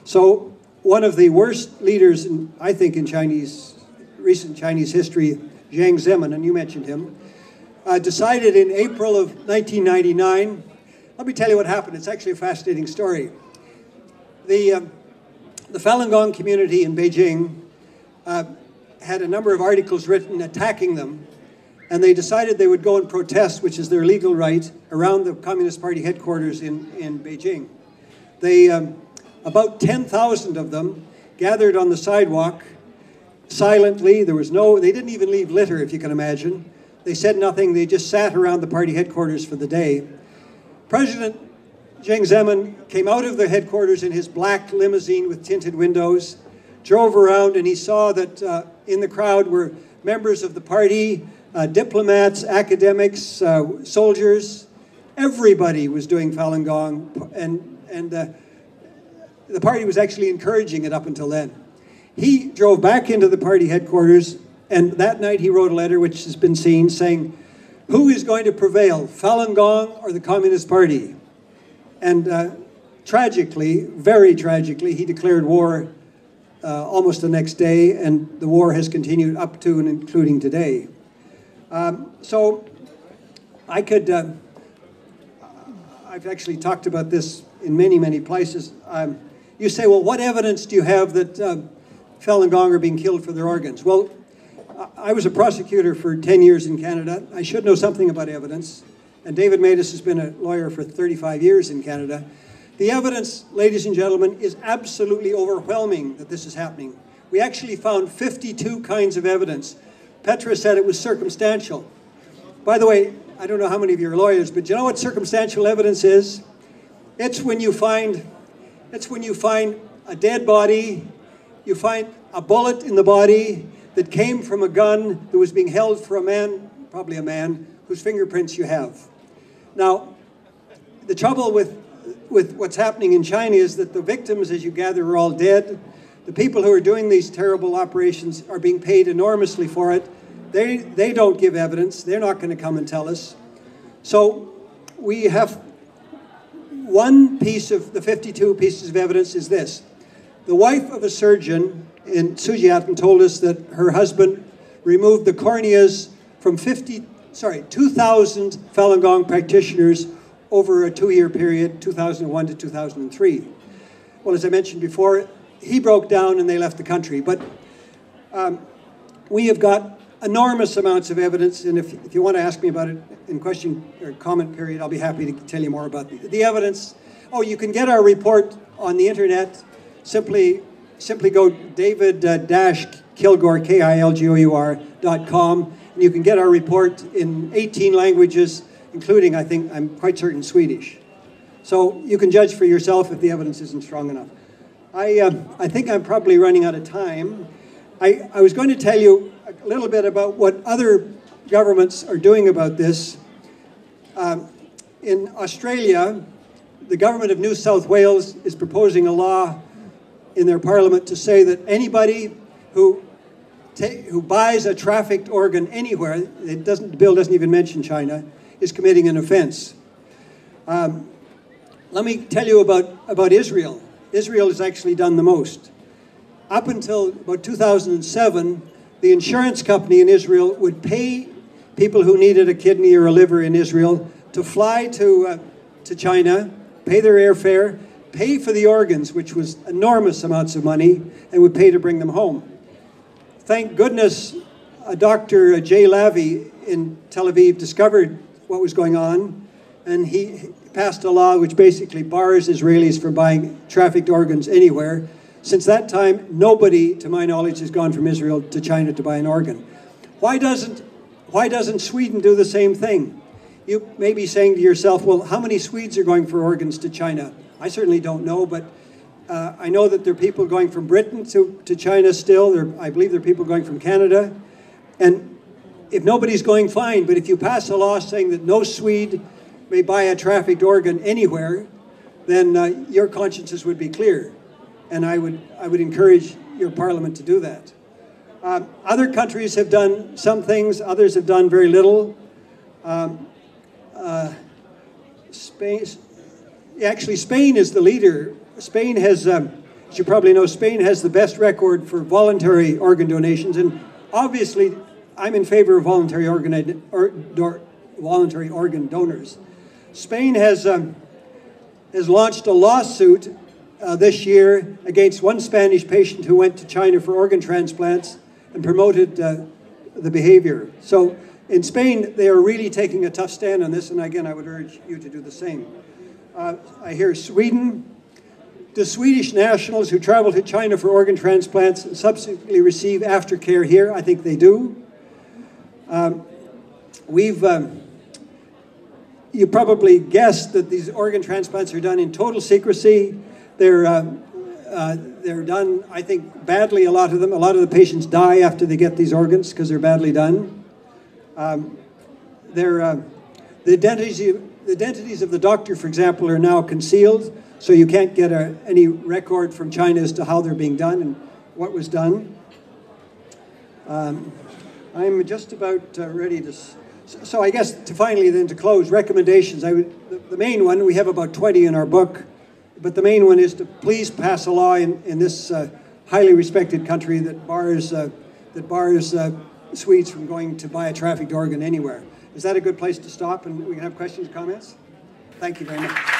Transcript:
So one of the worst leaders, I think, in recent Chinese history, Jiang Zemin, and you mentioned him, decided in April of 1999, let me tell you what happened. It's actually a fascinating story. The Falun Gong community in Beijing had a number of articles written attacking them, and they decided they would go and protest, which is their legal right, around the Communist Party headquarters in Beijing. They, about 10,000 of them gathered on the sidewalk silently. They didn't even leave litter, if you can imagine. They said nothing. They just sat around the party headquarters for the day. President Jiang Zemin came out of the headquarters in his black limousine with tinted windows, drove around, and he saw that in the crowd were members of the party, diplomats, academics, soldiers. Everybody was doing Falun Gong, and the party was actually encouraging it up until then. He drove back into the party headquarters, and that night he wrote a letter, which has been seen, saying, "Who is going to prevail, Falun Gong or the Communist Party?" And tragically, very tragically, he declared war almost the next day, and the war has continued up to and including today. So I could, I've actually talked about this in many, many places. You say, well, what evidence do you have that Falun Gong are being killed for their organs? Well, I was a prosecutor for 10 years in Canada. I should know something about evidence. And David Matus has been a lawyer for 35 years in Canada. The evidence, ladies and gentlemen, is absolutely overwhelming that this is happening. We actually found 52 kinds of evidence. Petra said it was circumstantial. By the way, I don't know how many of you are lawyers, but you know what circumstantial evidence is? It's when you find a dead body, you find a bullet in the body that came from a gun that was being held for a man, probably a man, whose fingerprints you have. Now, the trouble with what's happening in China is that the victims, as you gather, are all dead. The people who are doing these terrible operations are being paid enormously for it. They don't give evidence. They're not going to come and tell us. So we have one piece of the 52 pieces of evidence is this. The wife of a surgeon in Sujiatan told us that her husband removed the corneas from 2,000 Falun Gong practitioners over a 2-year period, 2001 to 2003. Well, as I mentioned before, he broke down and they left the country. But we have got enormous amounts of evidence, and if you want to ask me about it in question or comment period, I'll be happy to tell you more about the evidence. Oh, you can get our report on the internet. Simply go David-Kilgour, KILGOUR.com, and you can get our report in 18 languages, including, I think, I'm quite certain, Swedish. So you can judge for yourself if the evidence isn't strong enough. I think I'm probably running out of time. I was going to tell you a little bit about what other governments are doing about this. In Australia, the government of New South Wales is proposing a law in their parliament to say that anybody who buys a trafficked organ anywhere, the bill doesn't even mention China, is committing an offense. Let me tell you about Israel. Israel has actually done the most. Up until about 2007, the insurance company in Israel would pay people who needed a kidney or a liver in Israel to fly to China, pay their airfare, pay for the organs, which was enormous amounts of money, and would pay to bring them home. Thank goodness Dr. Jay Lavie in Tel Aviv discovered what was going on, and he passed a law which basically bars Israelis from buying trafficked organs anywhere. Since that time, nobody, to my knowledge, has gone from Israel to China to buy an organ. Why doesn't Sweden do the same thing? You may be saying to yourself, well, how many Swedes are going for organs to China? I certainly don't know, but I know that there are people going from Britain to China still. I believe there are people going from Canada. And if nobody's going, fine. But if you pass a law saying that no Swede may buy a trafficked organ anywhere, then your consciences would be clear. And I would encourage your parliament to do that. Other countries have done some things. Others have done very little. Spain is the leader. Spain has as you probably know, Spain has the best record for voluntary organ donations, and obviously I'm in favor of voluntary organ donors. Spain has launched a lawsuit this year against one Spanish patient who went to China for organ transplants and promoted the behavior. So in Spain, they are really taking a tough stand on this, and again, I would urge you to do the same. I hear Sweden. Do Swedish nationals who travel to China for organ transplants and subsequently receive aftercare here? I think they do. You probably guessed that these organ transplants are done in total secrecy. They're done, I think, badly, a lot of them. A lot of the patients die after they get these organs because they're badly done. The identities of the doctor, for example, are now concealed, so you can't get any record from China as to how they're being done and what was done. I'm just about ready to... So I guess finally then to close, recommendations. The main one, we have about 20 in our book, but the main one is to please pass a law in this highly respected country that bars Swedes from going to buy a trafficked organ anywhere. Is that a good place to stop and we can have questions, comments? Thank you very much.